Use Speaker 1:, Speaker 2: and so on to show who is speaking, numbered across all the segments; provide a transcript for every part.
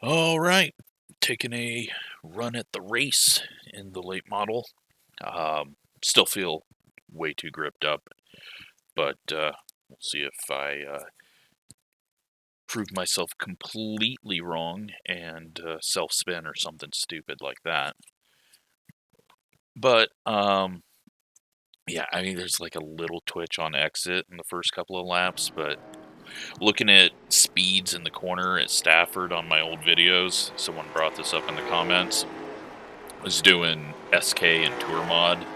Speaker 1: All right, taking a run at the race in the late model. Still feel way too gripped up, but we'll see if I prove myself completely wrong and self-spin or something stupid like that. But yeah, I mean, there's like a little twitch on exit in the first couple of laps, but looking at speeds in the corner at Stafford on my old videos, someone brought this up in the comments, was doing SK and Tour Mod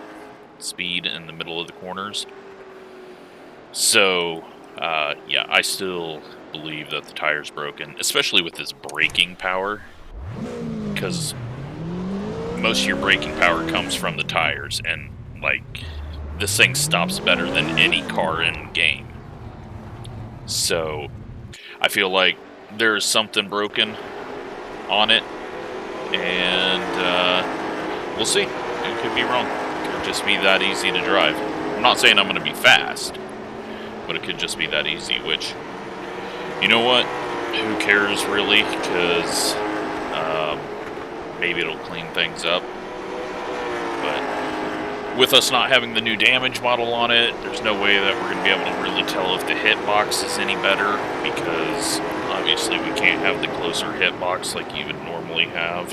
Speaker 1: speed in the middle of the corners. So, yeah, I still believe that the tire's broken, especially with this braking power, because most of your braking power comes from the tires, and, like, this thing stops better than any car in the game. So, I feel like there's something broken on it, and we'll see. It could be wrong. It could just be that easy to drive. I'm not saying I'm going to be fast, but it could just be that easy, which, you know what? Who cares, really? Because maybe it'll clean things up. But with us not having the new damage model on it, there's no way that we're going to be able to really tell if the hitbox is any better, because obviously we can't have the closer hitbox like you would normally have.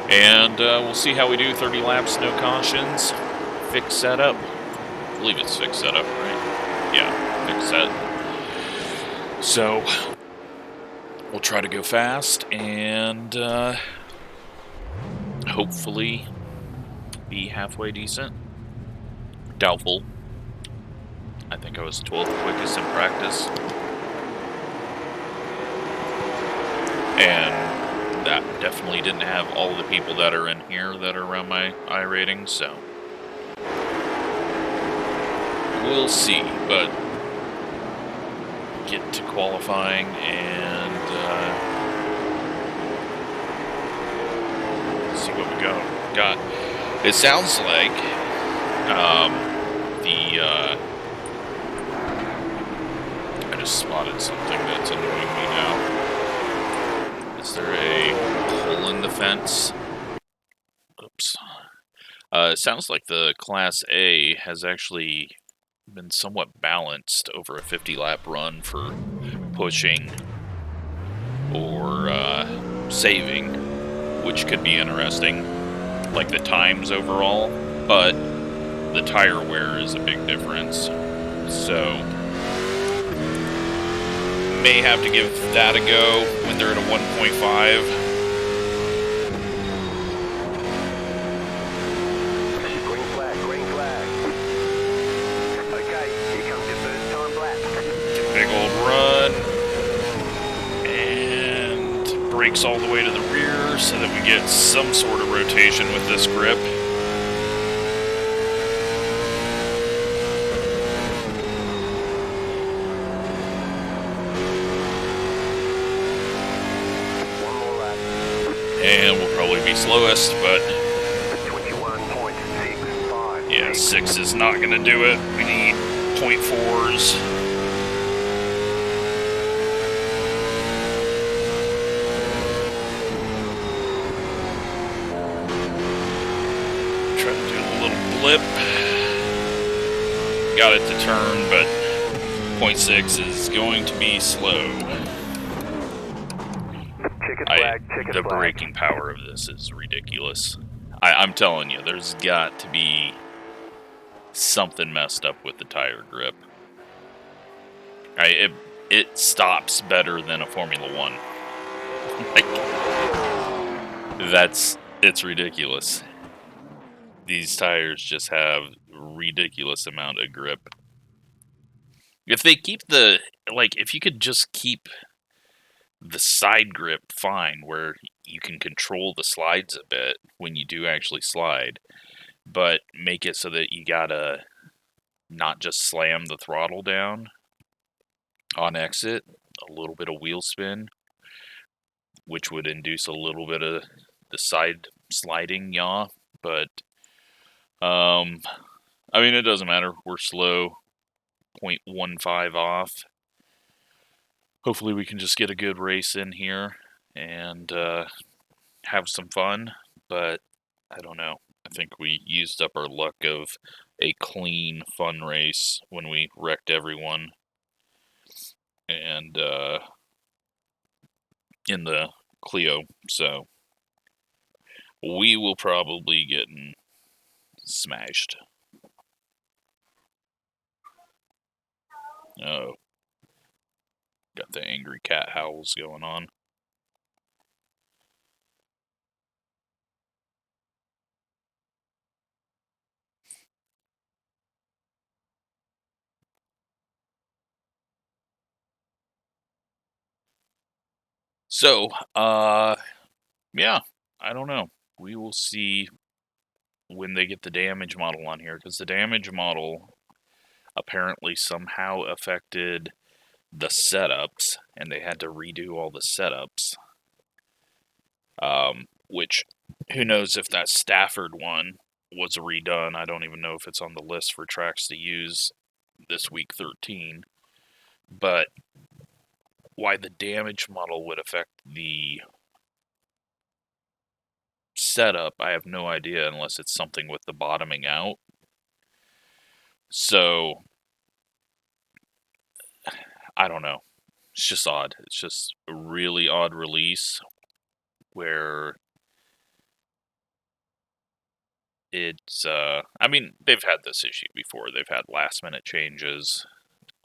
Speaker 1: And we'll see how we do. 30 laps, no cautions. Fixed setup. I believe it's fixed setup, right? Yeah, fixed set. So, we'll try to go fast and hopefully be halfway decent. Doubtful. I think I was 12th quickest in practice. And that definitely didn't have all the people that are in here that are around my iRating, so we'll see. But get to qualifying and see what we got. It sounds like I just spotted something that's annoying me now. Is there a hole in the fence? Oops. It sounds like the Class A has actually been somewhat balanced over a 50-lap run for pushing or saving, which could be interesting, like the times overall, but the tire wear is a big difference. So, may have to give that a go when they're at a 1.5. Brakes all the way to the rear so that we get some sort of rotation with this grip. One more lap. And we'll probably be slowest, but 21.65. Yeah, 6 is not going to do it. We need 0.4s. Blip. Got it to turn, but 0.6 is going to be slow. The braking power of this is ridiculous. I'm telling you, there's got to be something messed up with the tire grip. It stops better than a Formula 1. It's ridiculous. These tires just have ridiculous amount of grip. If they keep if you could just keep the side grip fine, where you can control the slides a bit when you do actually slide, but make it so that you gotta not just slam the throttle down on exit, a little bit of wheel spin, which would induce a little bit of the side sliding yaw, but I mean, it doesn't matter. We're slow, 0.15 off. hopefully we can just get a good race in here and have some fun, but I don't know. I think we used up our luck of a clean, fun race when we wrecked everyone. And in the Clio, so we will probably get smashed. Oh, got the angry cat howls going on. So, yeah, I don't know. We will see when they get the damage model on here, because the damage model apparently somehow affected the setups, and they had to redo all the setups. Which, who knows if that Stafford one was redone. I don't even know if it's on the list for tracks to use this week 13. But why the damage model would affect the setup, I have no idea, unless it's something with the bottoming out. So, I don't know. It's just odd. It's just a really odd release where it's, I mean, they've had this issue before. They've had last minute changes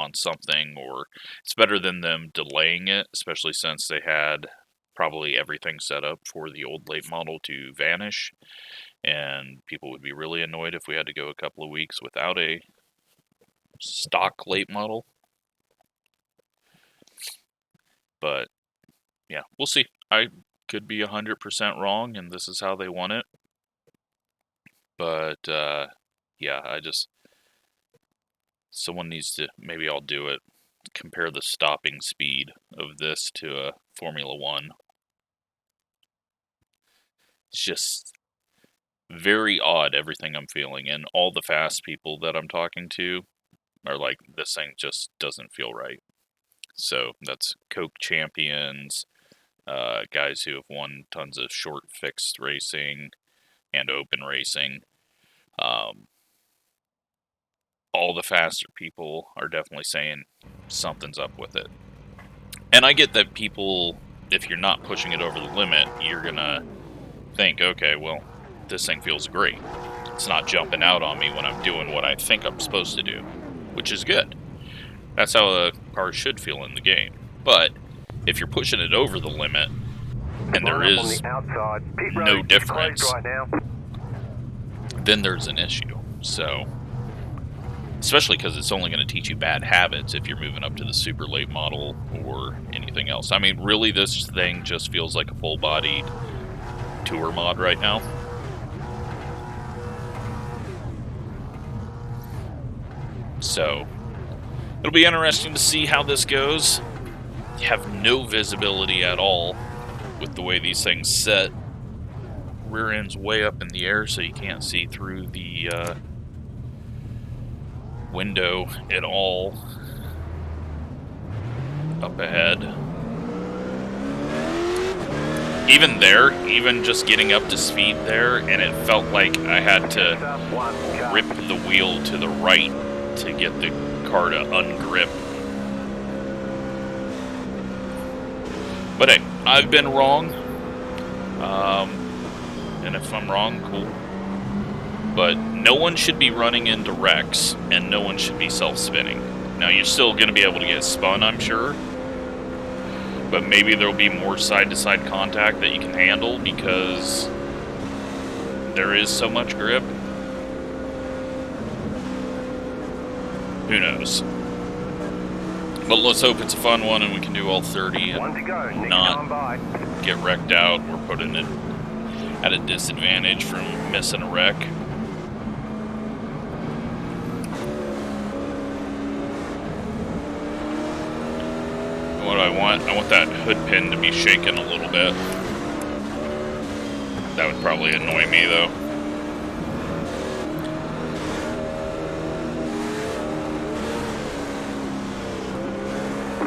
Speaker 1: on something, or it's better than them delaying it, especially since they had probably everything set up for the old late model to vanish, and people would be really annoyed if we had to go a couple of weeks without a stock late model. But yeah, we'll see. I could be 100% wrong, and this is how they want it. But yeah, someone needs to, maybe I'll do it, compare the stopping speed of this to a Formula One. It's just very odd, everything I'm feeling, and all the fast people that I'm talking to are like, this thing just doesn't feel right. So that's Coke champions, guys who have won tons of short fixed racing and open racing. All the faster people are definitely saying something's up with it. And I get that people, if you're not pushing it over the limit, you're gonna think, okay, well, this thing feels great. It's not jumping out on me when I'm doing what I think I'm supposed to do, which is good. That's how a car should feel in the game. But if you're pushing it over the limit and there is no difference, then there's an issue. So, especially because it's only going to teach you bad habits if you're moving up to the super late model or anything else. I mean, really, this thing just feels like a full-bodied tour mod right now. So, it'll be interesting to see how this goes. You have no visibility at all with the way these things set. Rear end's way up in the air, so you can't see through the window at all up ahead. Even there, even just getting up to speed there, and it felt like I had to rip the wheel to the right to get the car to ungrip. But hey, I've been wrong. And if I'm wrong, cool. But no one should be running into wrecks, and no one should be self-spinning. Now, you're still going to be able to get spun, I'm sure. But maybe there'll be more side-to-side contact that you can handle because there is so much grip. Who knows? But let's hope it's a fun one and we can do all 30 and not get wrecked out or put in it at a disadvantage from missing a wreck. What do I want? I want that hood pin to be shaken a little bit. That would probably annoy me though.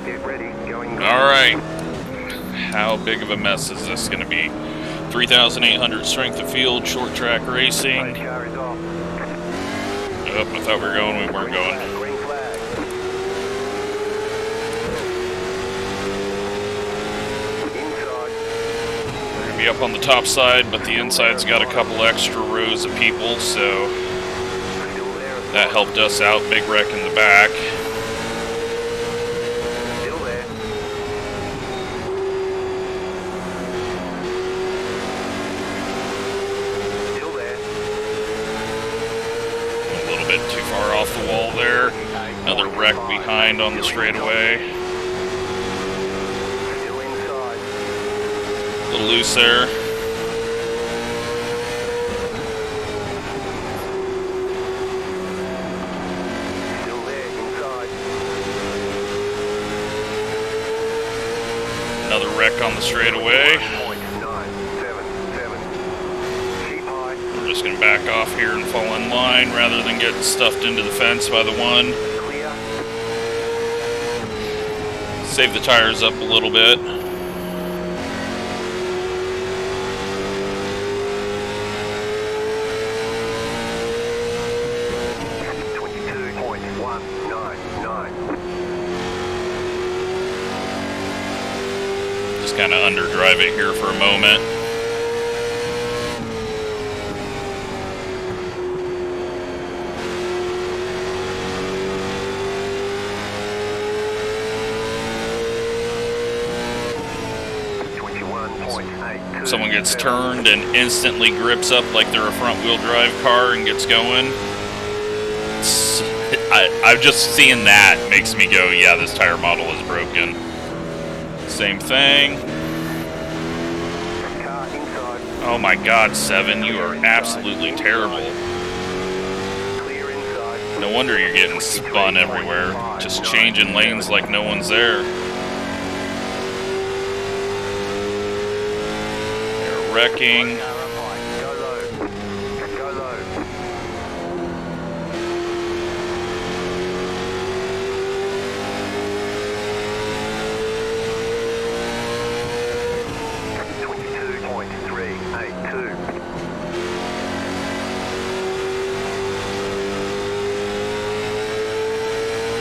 Speaker 2: Get ready, going
Speaker 1: Alright. How big of a mess is this going to be? 3,800 strength of field, short track racing. Oh, I thought we were going, we weren't going. We're going to be up on the top side, but the inside's got a couple extra rows of people, so that helped us out. Big wreck in the back. Too far off the wall there. Another wreck behind on the straightaway. A little loose there. Another wreck on the straightaway. Just gonna back off here and fall in line rather than get stuffed into the fence by the one. Save the tires up a little bit. Just kind of underdrive it here for a moment. Someone gets turned and instantly grips up like they're a front-wheel drive car and gets going. I've just seen that makes me go, yeah, this tire model is broken. Same thing. Oh my God, 7, you are absolutely terrible. No wonder you're getting spun everywhere. Just changing lanes like no one's there. Wrecking.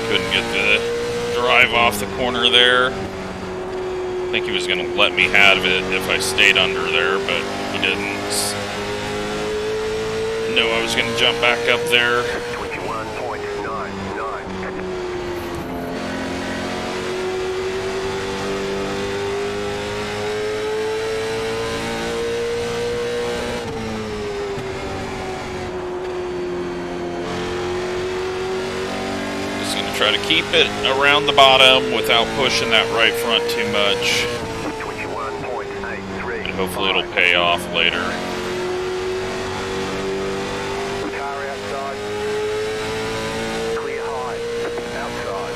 Speaker 1: Couldn't get the drive off the corner there. I think he was going to let me have it if I stayed under there, but he didn't. No, I was going to jump back up there.
Speaker 2: 21.99.
Speaker 1: Just going to try to keep it around the bottom without pushing that right front too much.
Speaker 2: 21.83.
Speaker 1: And hopefully it'll pay off later.
Speaker 2: Car outside. Clear high. Outside.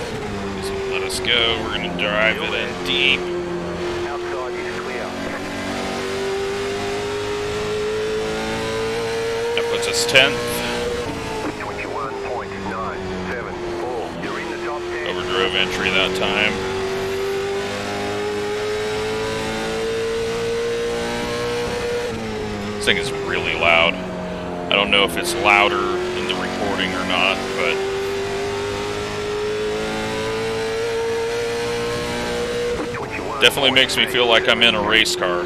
Speaker 1: So let us go. We're going to drive it in deep.
Speaker 2: Outside is clear.
Speaker 1: That puts us 10th.
Speaker 2: 21.974. You're in the top 10.
Speaker 1: Overdrove entry that time. This thing is really loud. I don't know if it's louder in the recording or not, but definitely makes me feel like I'm in a race car.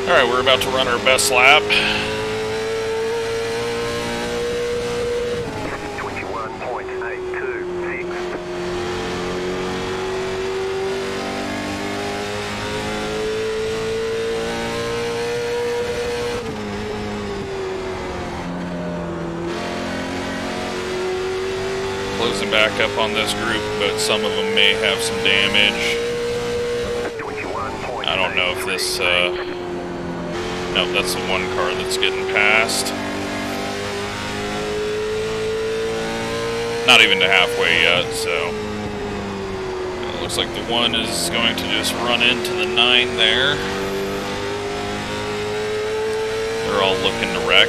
Speaker 1: Alright, we're about to run our best lap.
Speaker 2: 21.826.
Speaker 1: Closing back up on this group, but some of them may have some damage. I don't know if this, no, that's the one car that's getting passed. Not even to halfway yet, so it Looks like the one is going to just run into the 9 there. They're all looking to wreck.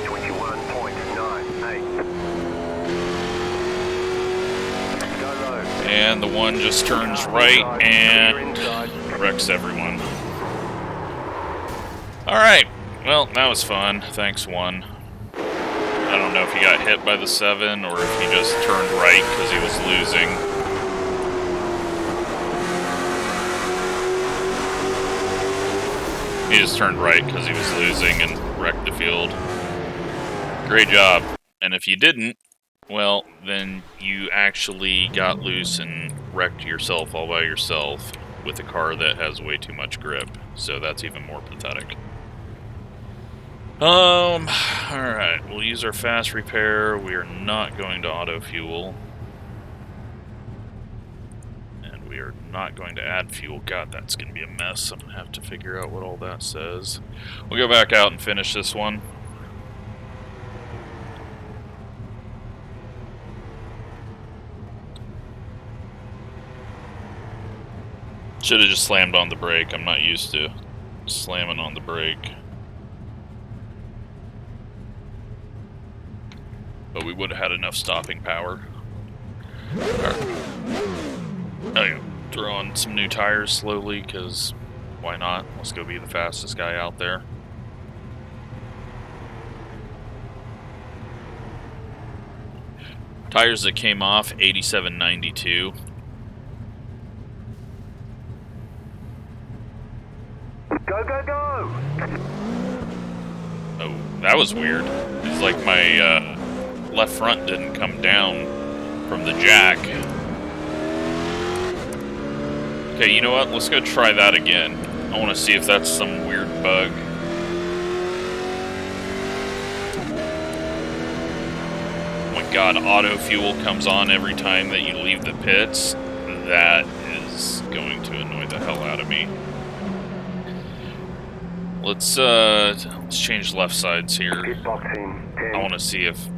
Speaker 2: 21.98. Go low.
Speaker 1: And the one just turns right and wrecks everyone. Alright, well, that was fun. Thanks, 1. I don't know if he got hit by the 7 or if he just turned right because he was losing. He just turned right because he was losing and wrecked the field. Great job. And if you didn't, well, then you actually got loose and wrecked yourself all by yourself with a car that has way too much grip. So that's even more pathetic. Alright, we'll use our fast repair. We are not going to auto fuel. And we are not going to add fuel. God, that's going to be a mess. I'm going to have to figure out what all that says. We'll go back out and finish this one. Should have just slammed on the brake. I'm not used to slamming on the brake. But we would have had enough stopping power. Right. Throw on some new tires slowly, because why not? Let's go be the fastest guy out there. Tires that came off, 8792.
Speaker 2: Go, go, go!
Speaker 1: Oh, that was weird. It's like my left front didn't come down from the jack. Okay, you know what? Let's go try that again. I want to see if that's some weird bug. Oh my god, auto fuel comes on every time that you leave the pits. That is going to annoy the hell out of me. Let's change left sides here.
Speaker 2: Hitboxing, 10.
Speaker 1: I want to see if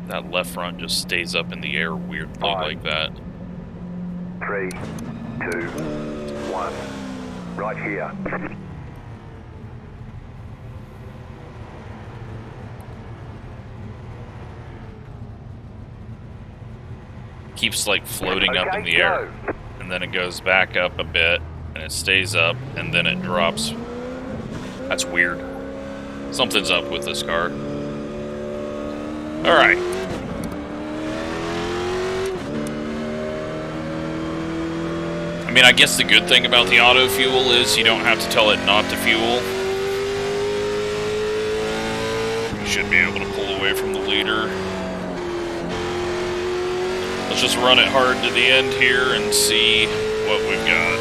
Speaker 1: that left front just stays up in the air weirdly
Speaker 2: 5,
Speaker 1: like that.
Speaker 2: 3, 2, 1. Right here.
Speaker 1: Keeps like floating up in the air, and then it goes back up a bit, and it stays up, and then it drops. That's weird. Something's up with this car. Alright. I mean, I guess the good thing about the auto fuel is you don't have to tell it not to fuel. You should be able to pull away from the leader. Let's just run it hard to the end here and see what we've got.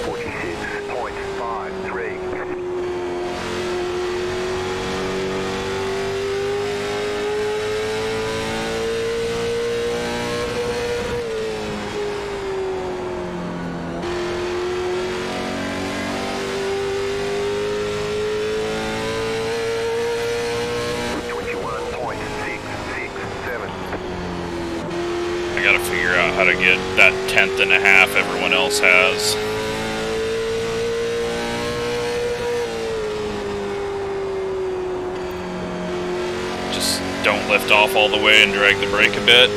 Speaker 2: 46.53.
Speaker 1: I gotta figure out how to get that 1/10 and a half everyone else has. Just don't lift off all the way and drag the brake a bit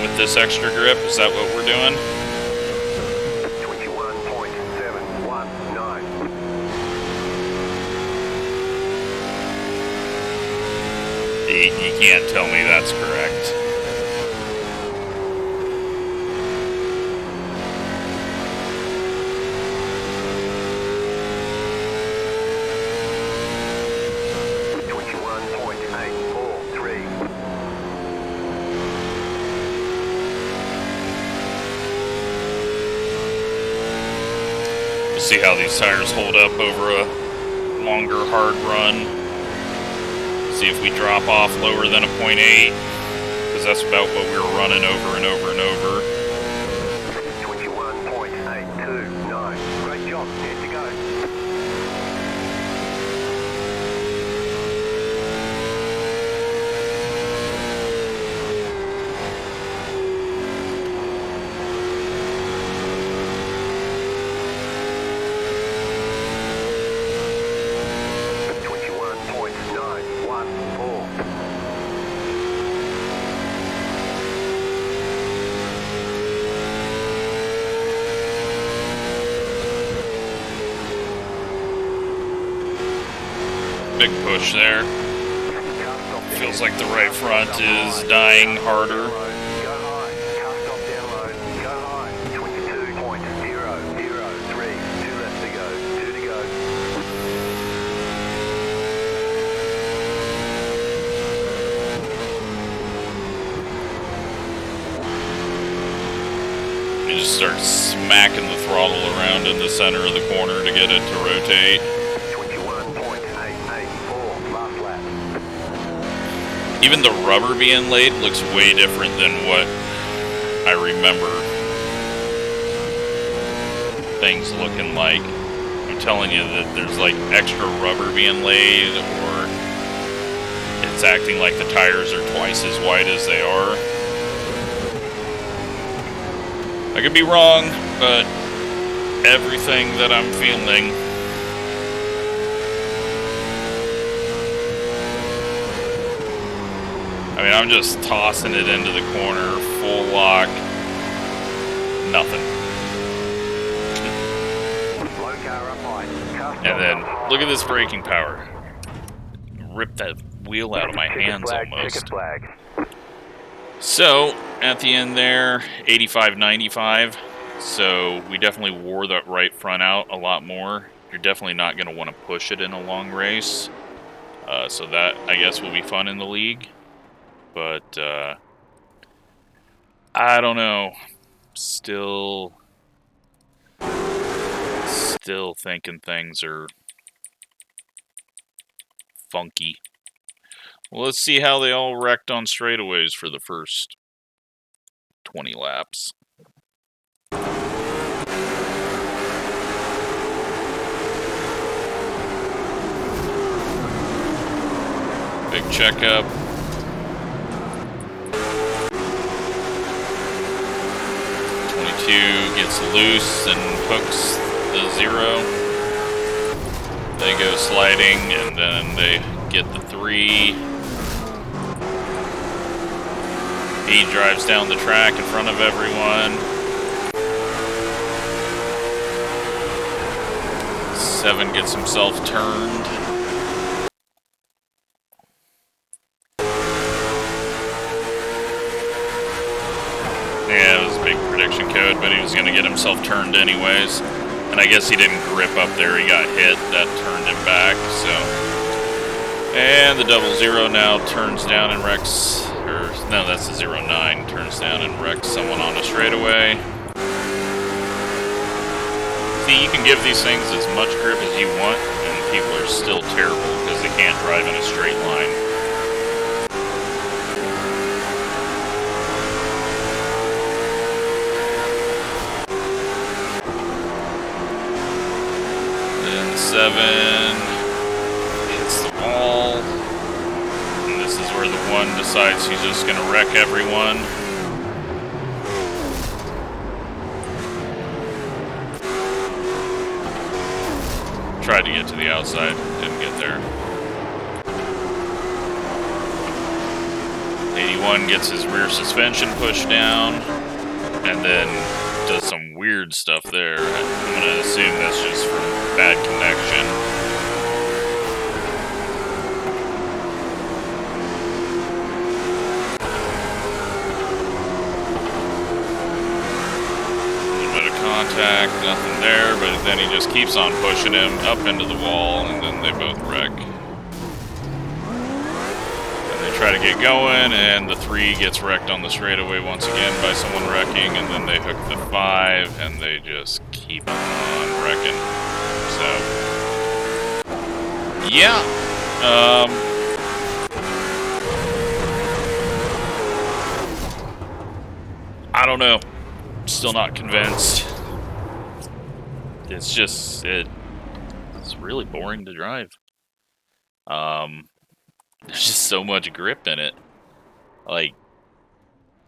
Speaker 1: with this extra grip. Is that what we're doing?
Speaker 2: 21.719.
Speaker 1: You can't tell me that's correct. See how these tires hold up over a longer hard run. See if we drop off lower than a 0.8, because that's about what we were running over and over and over.
Speaker 2: 21.829. Great job. Good to go.
Speaker 1: big push there. Feels like the right front is dying harder.
Speaker 2: Go high, cast off down low, go high, 22.003, 2 left to go, 2 to go.
Speaker 1: You just start smacking the throttle around in the center of the corner to get it to rotate.
Speaker 2: 21.884, last lap.
Speaker 1: Even the rubber being laid looks way different than what I remember things looking like. I'm telling you that there's like extra rubber being laid, or it's acting like the tires are twice as wide as they are. I could be wrong, but everything that I'm feeling I mean, I'm just tossing it into the corner, full lock, nothing.
Speaker 2: Low car up high, cast
Speaker 1: And
Speaker 2: off
Speaker 1: then,
Speaker 2: up high.
Speaker 1: look at this braking power. Rip that wheel out of my hands almost.
Speaker 2: Ticket flag.
Speaker 1: So, at the end there, 85-95. So, we definitely wore that right front out a lot more. You're definitely not going to want to push it in a long race. So that, I guess, will be fun in the league. But, I don't know. Still thinking things are funky. Well, let's see how they all wrecked on straightaways for the first 20 laps. Big checkup. Gets loose and hooks the 0. They go sliding, and then they get the 3. He drives down the track in front of everyone. 7 gets himself turned. Yeah, it was a big prediction code, but he was going to get himself turned anyways. And I guess he didn't grip up there. He got hit. That turned him back, so. And the 00 now turns down and wrecks, or no, that's the 09. Turns down and wrecks someone on a straightaway. See, you can give these things as much grip as you want, and people are still terrible because they can't drive in a straight line. Then 7 hits the wall, and this is where the 1 decides he's just going to wreck everyone. Tried to get to the outside, didn't get there. 81 gets his rear suspension pushed down, and then does some weird stuff there. I'm going to assume that's just from bad connection. A little bit of contact, nothing there, but then he just keeps on pushing him up into the wall, and then they both wreck. Try to get going, and the 3 gets wrecked on the straightaway once again by someone wrecking, and then they hook the 5, and they just keep on wrecking. So, yeah. I don't know. Still not convinced. It's just, it's really boring to drive. There's just so much grip in it. Like,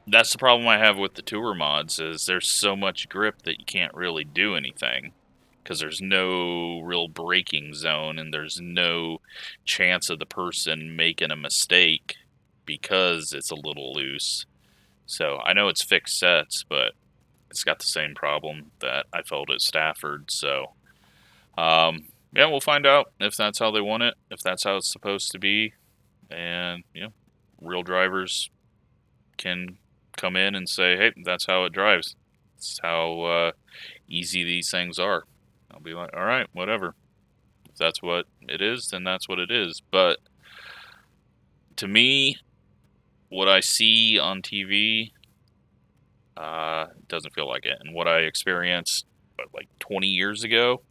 Speaker 1: that's the problem I have with the tour mods, is there's so much grip that you can't really do anything. Because there's no real braking zone, and there's no chance of the person making a mistake because it's a little loose. So, I know it's fixed sets, but it's got the same problem that I felt at Stafford, so. yeah, we'll find out if that's how they want it, if that's how it's supposed to be, and real drivers can come in and say, hey, that's how it drives. It's how easy these things are. I'll be like, all right, whatever. If that's what it is, then that's what it is. But to me, what I see on TV doesn't feel like it. And what I experienced, like 20 years ago,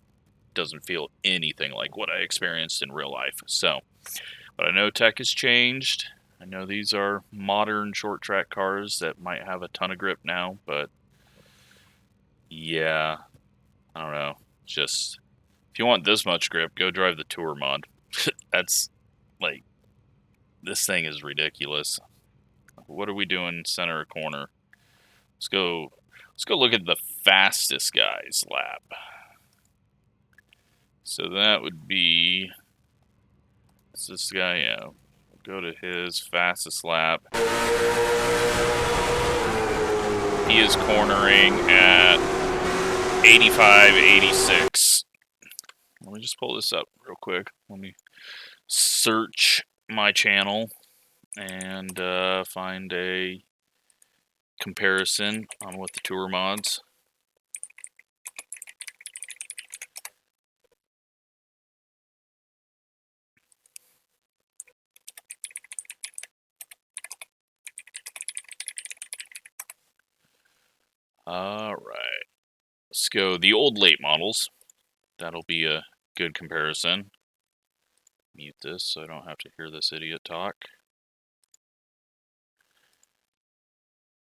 Speaker 1: doesn't feel anything like what I experienced in real life. So, but I know tech has changed. I know these are modern short track cars that might have a ton of grip now, but yeah, I don't know. Just if you want this much grip, go drive the Tour mod. That's like, this thing is ridiculous. What are we doing center corner? Let's go look at the fastest guy's lap. So that would be, is this guy? Yeah. Go to his fastest lap. He is cornering at 85, 86. Let me just pull this up real quick. Let me search my channel and find a comparison on what the Tour mods. All right, let's go the old late models. That'll be a good comparison. Mute this so I don't have to hear this idiot talk.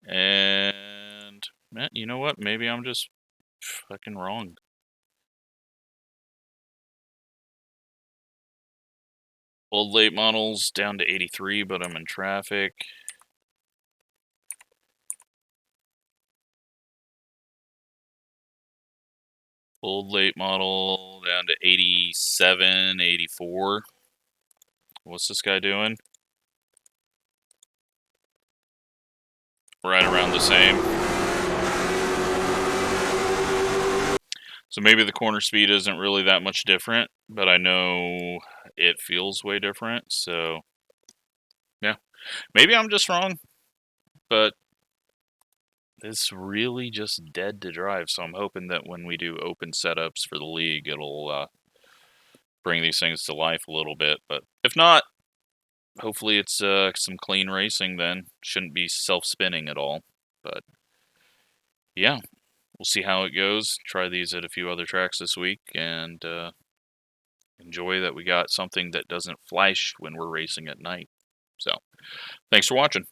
Speaker 1: And man, you know what? Maybe I'm just fucking wrong. Old late models down to 83, but I'm in traffic. Old late model down to 87, 84. What's this guy doing? Right around the same. So maybe the corner speed isn't really that much different, but I know it feels way different. So yeah, maybe I'm just wrong, but it's really just dead to drive. So I'm hoping that when we do open setups for the league, it'll bring these things to life a little bit. But if not, hopefully it's some clean racing then. Shouldn't be self-spinning at all. But yeah, we'll see how it goes. Try these at a few other tracks this week and enjoy that we got something that doesn't flash when we're racing at night. So thanks for watching.